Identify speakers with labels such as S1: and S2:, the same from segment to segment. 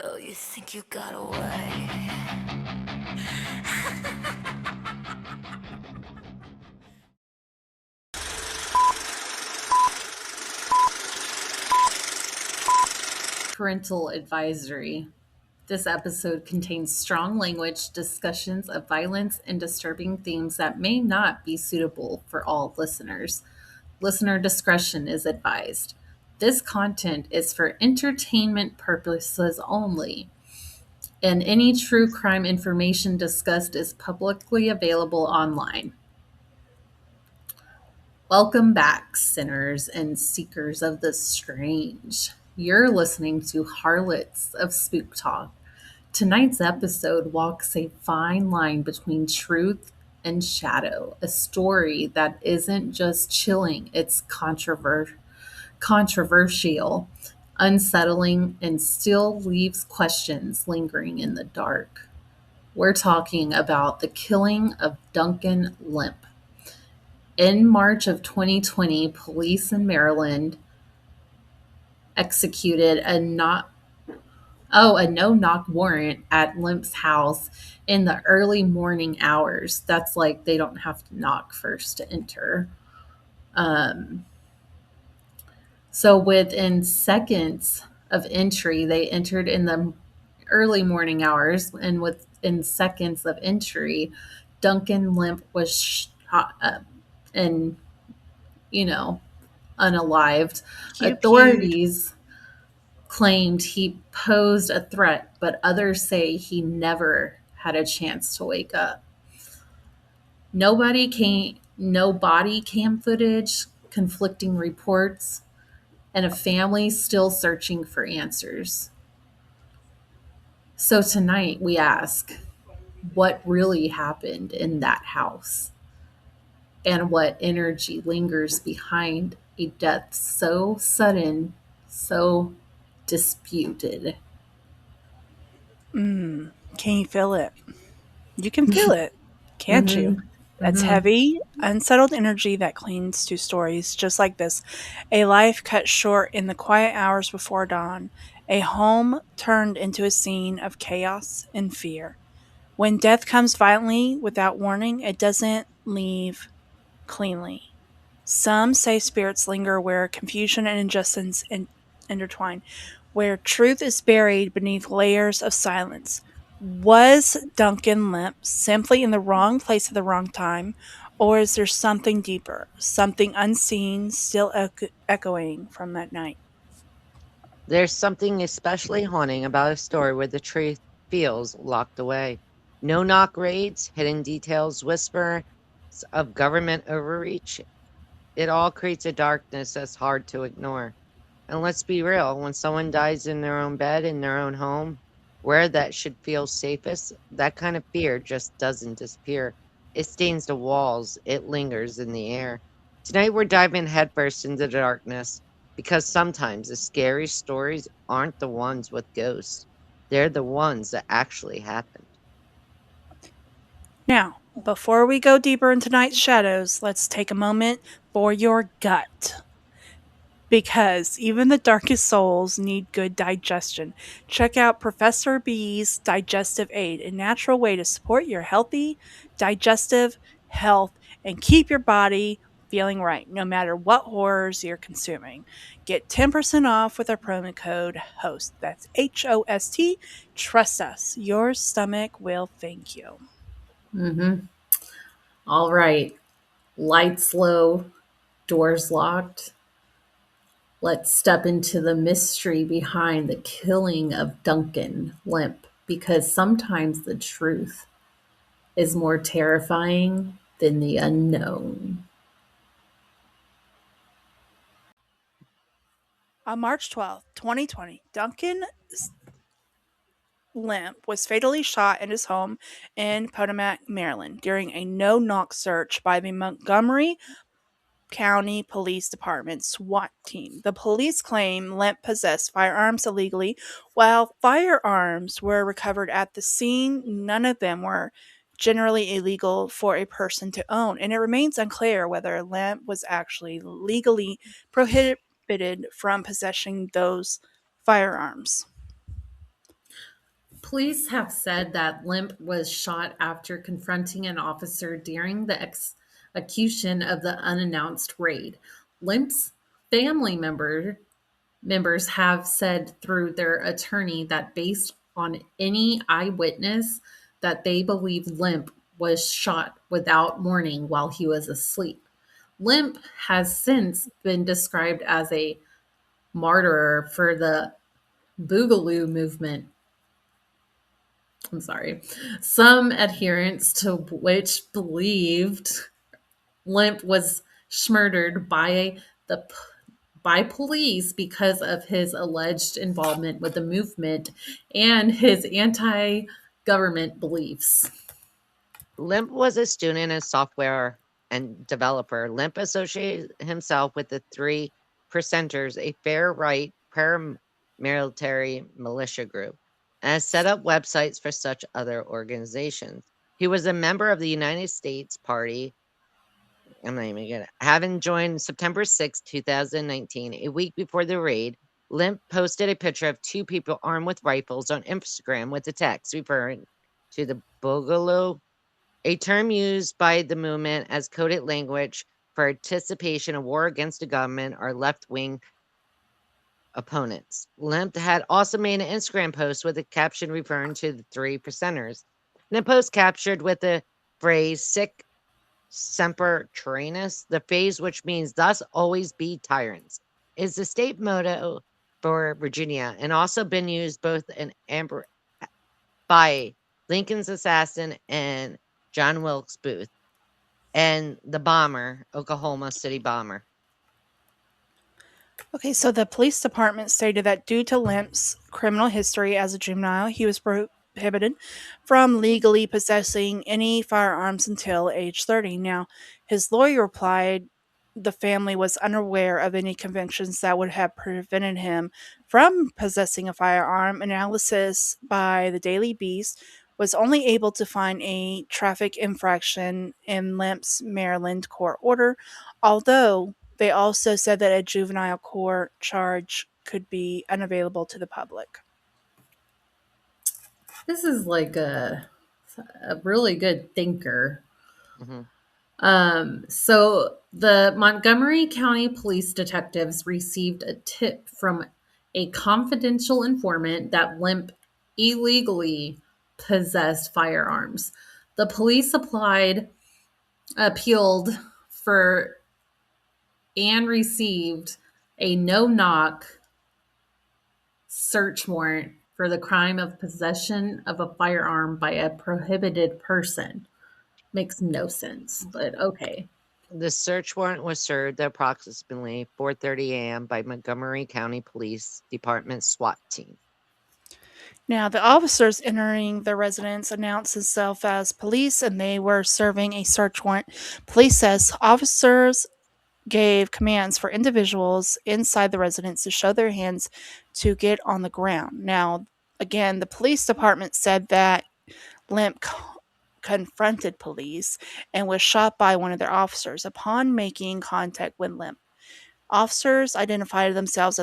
S1: Oh, you think you got away?
S2: Parental advisory. This episode contains strong language, discussions of violence, and disturbing themes that may not be suitable for all listeners. Listener discretion is advised. This content is for entertainment purposes only, and any true crime information discussed is publicly available online. Welcome back, sinners and seekers of the strange. You're listening to Harlots of Spooktalk. Tonight's episode walks a fine line between truth and shadow, a story that isn't just chilling, it's controversial, unsettling, and still leaves questions lingering in the dark. We're talking about the killing of Duncan Lemp. In March of 2020, police in Maryland executed a no-knock warrant at Lemp's house in the early morning hours. That's like they don't have to knock first to enter. Um, so within seconds of entry, they entered in the early morning hours, and within seconds of entry, Duncan Lemp was shot up and, you know, unalived.
S3: Pew pewed.
S2: Authorities claimed he posed a threat, but others say he never had a chance to wake up. No body cam footage, conflicting reports, and a family still searching for answers. So tonight we ask, what really happened in that house? And what energy lingers behind a death so sudden, so disputed?
S3: Can you feel it? You can feel it, can't you?
S2: Mm-hmm.
S3: That's
S2: Mm-hmm.
S3: heavy, unsettled energy that clings to stories just like this. A life cut short in the quiet hours before dawn. A home turned into a scene of chaos and fear. When death comes violently without warning, it doesn't leave cleanly. Some say spirits linger where confusion and injustice intertwine, where truth is buried beneath layers of silence. Was Duncan Lemp simply in the wrong place at the wrong time, or is there something deeper, something unseen, still echoing from that night?
S4: There's something especially haunting about a story where the truth feels locked away. No knock raids, hidden details, whispers of government overreach. It all creates a darkness that's hard to ignore. And let's be real, when someone dies in their own bed, in their own home, where that should feel safest, that kind of fear just doesn't disappear. It stains the walls, it lingers in the air. Tonight we're diving headfirst into the darkness because sometimes the scary stories aren't the ones with ghosts. They're the ones that actually happened.
S3: Now, before we go deeper into tonight's shadows, let's take a moment for your gut. Because even the darkest souls need good digestion. Check out Professor B's Digestive Aid, a natural way to support your healthy digestive health and keep your body feeling right, no matter what horrors you're consuming. Get 10% off with our promo code HOST. That's HOST. Trust us, your stomach will thank you.
S2: Mm-hmm. All right. Lights low, doors locked. Let's step into the mystery behind the killing of Duncan Lemp because sometimes the truth is more terrifying than the unknown.
S3: On March 12th, 2020, Duncan Lemp was fatally shot in his home in Potomac, Maryland, during a no knock search by the Montgomery County Police Department SWAT team. The police claim Lemp possessed firearms illegally. While firearms were recovered at the scene, none of them were generally illegal for a person to own, and it remains unclear whether Lemp was actually legally prohibited from possessing those firearms.
S2: Police have said that Lemp was shot after confronting an officer during the execution of the unannounced raid. Lemp's family members have said through their attorney that based on any eyewitness that they believe Lemp was shot without warning while he was asleep. Lemp has since been described as a martyr for the Boogaloo movement. I'm sorry. Some adherents to which believed Lemp was murdered by police because of his alleged involvement with the movement and his anti-government beliefs.
S4: Limp was a student and software and developer. Limp associated himself with the Three Percenters, a fair right paramilitary militia group, and has set up websites for such other organizations. He was a member of the United States Party. I'm not even gonna. Having joined September 6, 2019, a week before the raid, Limp posted a picture of two people armed with rifles on Instagram with the text referring to the Boogaloo, a term used by the movement as coded language for anticipation of war against the government or left-wing opponents. Lemp had also made an Instagram post with a caption referring to the Three Percenters. And the post captured with the phrase "sic semper tyrannis," the phrase which means "thus always be tyrants," is the state motto for Virginia and also been used both in by Lincoln's assassin and John Wilkes Booth and the bomber, Oklahoma City bomber.
S3: Okay, so the police department stated that due to Lemp's criminal history as a juvenile, he was prohibited from legally possessing any firearms until age 30. Now, his lawyer replied the family was unaware of any convictions that would have prevented him from possessing a firearm. Analysis by the Daily Beast was only able to find a traffic infraction in Lemp's Maryland court order, although they also said that a juvenile court charge could be unavailable to the public.
S2: This is like a really good thinker.
S4: hmm
S2: So the Montgomery County police detectives received a tip from a confidential informant that Lemp illegally possessed firearms. The police appealed for and received a no-knock search warrant for the crime of possession of a firearm by a prohibited person. Makes no sense, but okay.
S4: The search warrant was served at approximately 4:30 a.m. by Montgomery County Police Department SWAT team.
S3: Now, the officers entering the residence announced themselves as police and they were serving a search warrant. Police says officers gave commands for individuals inside the residence to show their hands to get on the ground. Now, again, the police department said that Lemp confronted police and was shot by one of their officers upon making contact with Lemp. Officers identified themselves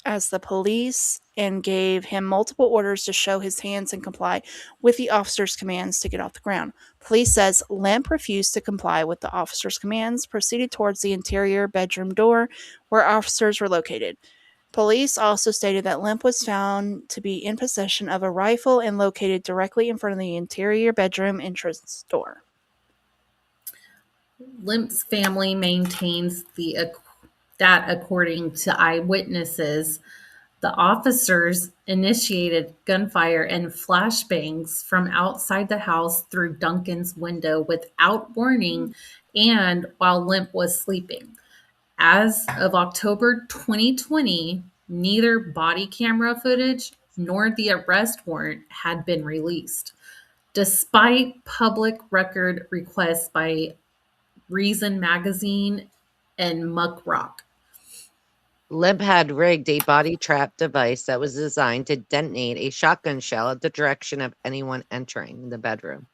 S3: as the police and gave him multiple orders to show his hands and comply with the officer's commands to get off the ground. Police says Lemp refused to comply with the officer's commands, proceeded towards the interior bedroom door where officers were located. Police also stated that Lemp was found to be in possession of a rifle and located directly in front of the interior bedroom entrance door.
S2: Lemp's family maintains that according to eyewitnesses, the officers initiated gunfire and flashbangs from outside the house through Duncan's window without warning and while Lemp was sleeping. As of October 2020, neither body camera footage nor the arrest warrant had been released, despite public record requests by Reason Magazine and Muck Rock.
S4: Limp had rigged a body trap device that was designed to detonate a shotgun shell at the direction of anyone entering the bedroom.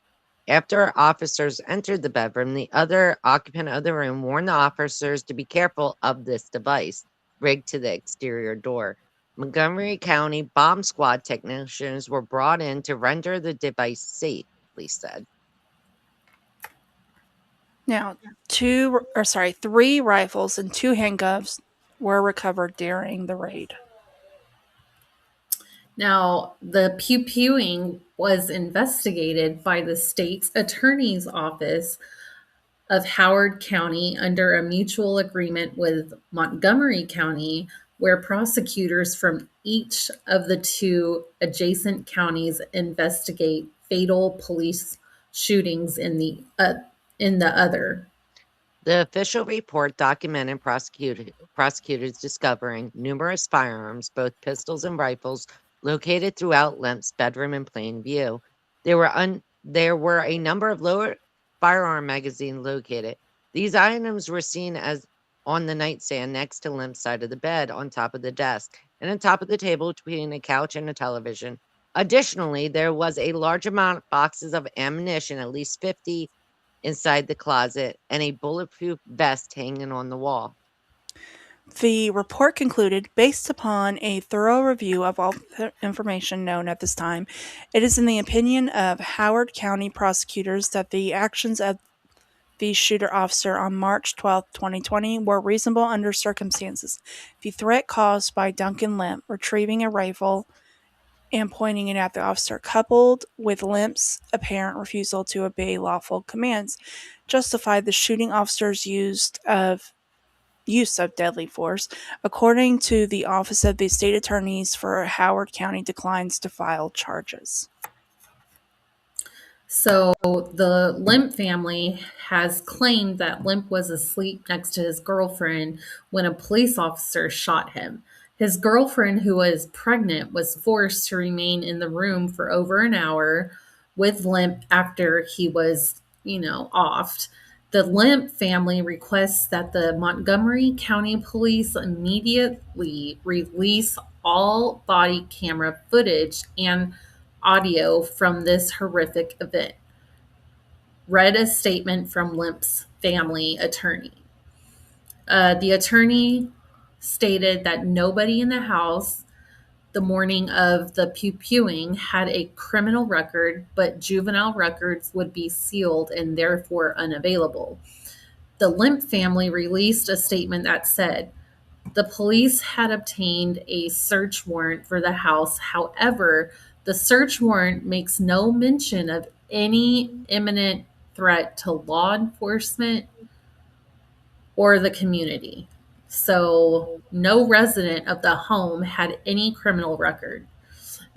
S4: After officers entered the bedroom, the other occupant of the room warned the officers to be careful of this device rigged to the exterior door. Montgomery County bomb squad technicians were brought in to render the device safe, police said.
S3: Now, three rifles and two handguns were recovered during the raid.
S2: Now, the pew-pewing was investigated by the state's attorney's office of Howard County under a mutual agreement with Montgomery County, where prosecutors from each of the two adjacent counties investigate fatal police shootings in the other.
S4: The official report documented prosecutors discovering numerous firearms, both pistols and rifles, located throughout Lemp's bedroom in plain view. There were a number of lower firearm magazines located. These items were seen as on the nightstand next to Lemp's side of the bed, on top of the desk, and on top of the table between a couch and a television. Additionally, there was a large amount of boxes of ammunition, at least 50 inside the closet, and a bulletproof vest hanging on the wall.
S3: The report concluded, based upon a thorough review of all the information known at this time, it is in the opinion of Howard County prosecutors that the actions of the shooter officer on March 12, 2020 were reasonable under circumstances. The threat caused by Duncan Lemp retrieving a rifle and pointing it at the officer, coupled with Lemp's apparent refusal to obey lawful commands, justified the shooting officer's use of deadly force. According to the Office of the State Attorneys for Howard County, declines to file charges.
S2: So the Lemp family has claimed that Lemp was asleep next to his girlfriend when a police officer shot him. His girlfriend, who was pregnant, was forced to remain in the room for over an hour with Lemp after he was, offed. The Lemp family requests that the Montgomery County Police immediately release all body camera footage and audio from this horrific event. Read a statement from Lemp's family attorney. The attorney stated that nobody in the house the morning of the pew-pewing had a criminal record, but juvenile records would be sealed and therefore unavailable. The Lemp family released a statement that said, the police had obtained a search warrant for the house. However, the search warrant makes no mention of any imminent threat to law enforcement or the community. So, no resident of the home had any criminal record.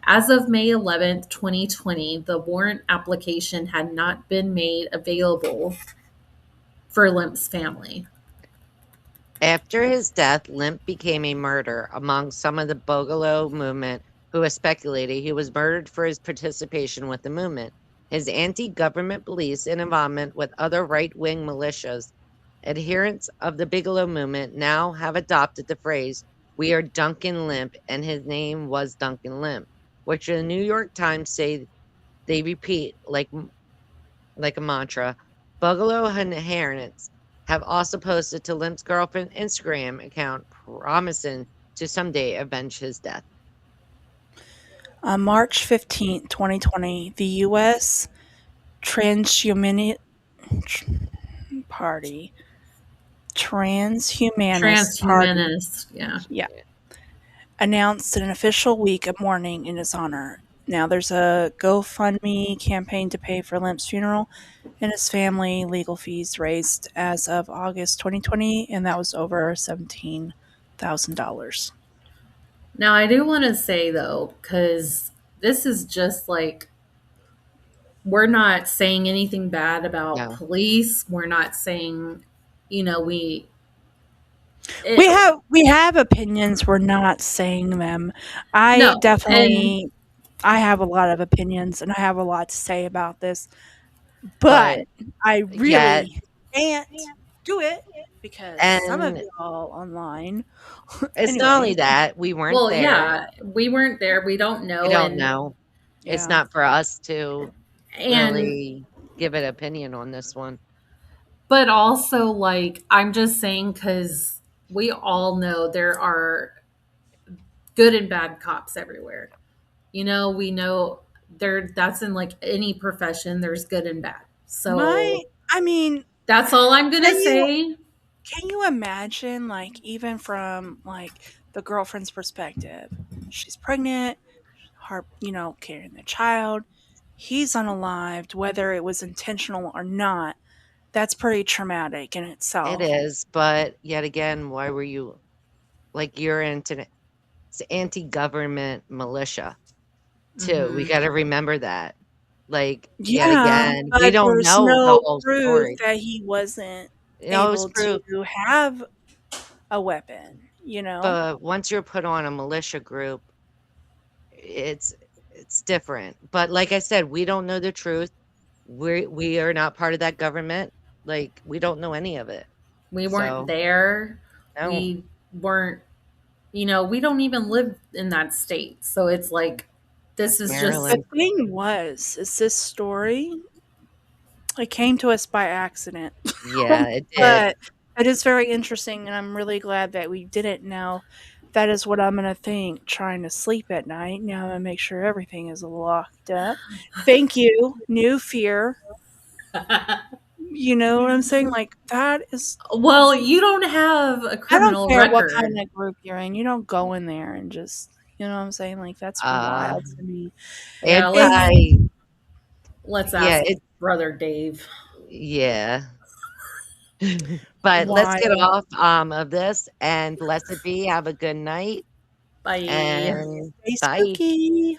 S2: As of May 11th, 2020, the warrant application had not been made available for Lemp's family.
S4: After his death, Lemp became a martyr among some of the Boogaloo movement, who has speculated he was murdered for his participation with the movement. His anti-government beliefs and involvement with other right-wing militias. Adherents of the Bigelow movement now have adopted the phrase, "We are Duncan Lemp," and his name was Duncan Lemp, which the New York Times say they repeat like a mantra. Boogaloo adherents have also posted to Lemp's girlfriend's Instagram account promising to someday avenge his death.
S3: On March 15, 2020, the U.S. Transhumanist Party
S2: Transhumanist, yeah.
S3: announced an official week of mourning in his honor. Now, there's a GoFundMe campaign to pay for Lemp's funeral and his family legal fees raised as of August 2020, and that was over $17,000.
S2: Now, I do want to say, though, because this is just like, we're not saying anything bad about
S4: No.
S2: police. We're not saying,
S3: We have opinions. We're not saying them.
S2: No,
S3: I have a lot of opinions and I have a lot to say about this,
S2: but
S3: but I
S4: Yet,
S3: really can't do it because some of
S4: and
S3: y'all online.
S4: it's not only
S3: Anyway,
S4: that, we weren't
S2: well,
S4: there.
S2: yeah, we weren't there. We don't know.
S4: We don't know. It's
S3: yeah.
S4: not for us to
S2: And
S4: really give an opinion on this one.
S2: but also, like, I'm just saying, because we all know there are good and bad cops everywhere. We know that's in like any profession, there's good and bad.
S3: My
S2: So
S3: I mean,
S2: that's all I'm gonna
S3: can you
S2: say.
S3: can you imagine, like, even from, like, the girlfriend's perspective? She's pregnant, carrying the child. He's unalived, whether it was intentional or not. That's pretty traumatic in
S4: It
S3: itself.
S4: is, but yet again, why were you like you're into it's anti-government militia too. We
S2: Hmm.
S4: got to remember that. Like yet
S3: Yeah,
S4: again, we
S3: but
S4: don't
S3: there's
S4: know the
S3: no
S4: whole
S3: proof
S4: story.
S3: that he wasn't
S4: It was
S3: able
S4: proof,
S3: to have a weapon, you know?
S4: but once you're put on a militia group, it's it's different. But like I said, we don't know the truth. We are not part of that government. Like we don't know any of it.
S2: We weren't
S4: So
S2: there.
S4: no,
S2: We weren't, we don't even live in that state. So it's like, this is
S3: The
S2: just,
S4: Maryland.
S3: thing is this story, it came to us by accident.
S4: Yeah, it did.
S3: But it is very interesting, and I'm really glad that we did it now. That is what I'm gonna think trying to sleep at night. Now I'm gonna make sure everything is locked up. Thank you. New fear. You know what I'm saying? Like, that is
S2: well, you don't have a
S3: I don't
S2: criminal
S3: care what kind
S2: record.
S3: of group you're in. You don't go in there and just you know what I'm saying? Like, that's
S4: Uh
S3: wild to me.
S2: Yeah,
S3: It's
S2: let's
S4: yeah,
S2: ask
S4: it
S2: brother Dave.
S4: yeah. But let's get
S3: wild.
S4: off of this and blessed be. Have a good night
S2: Bye.
S4: and
S3: Stay
S4: bye.
S3: spooky.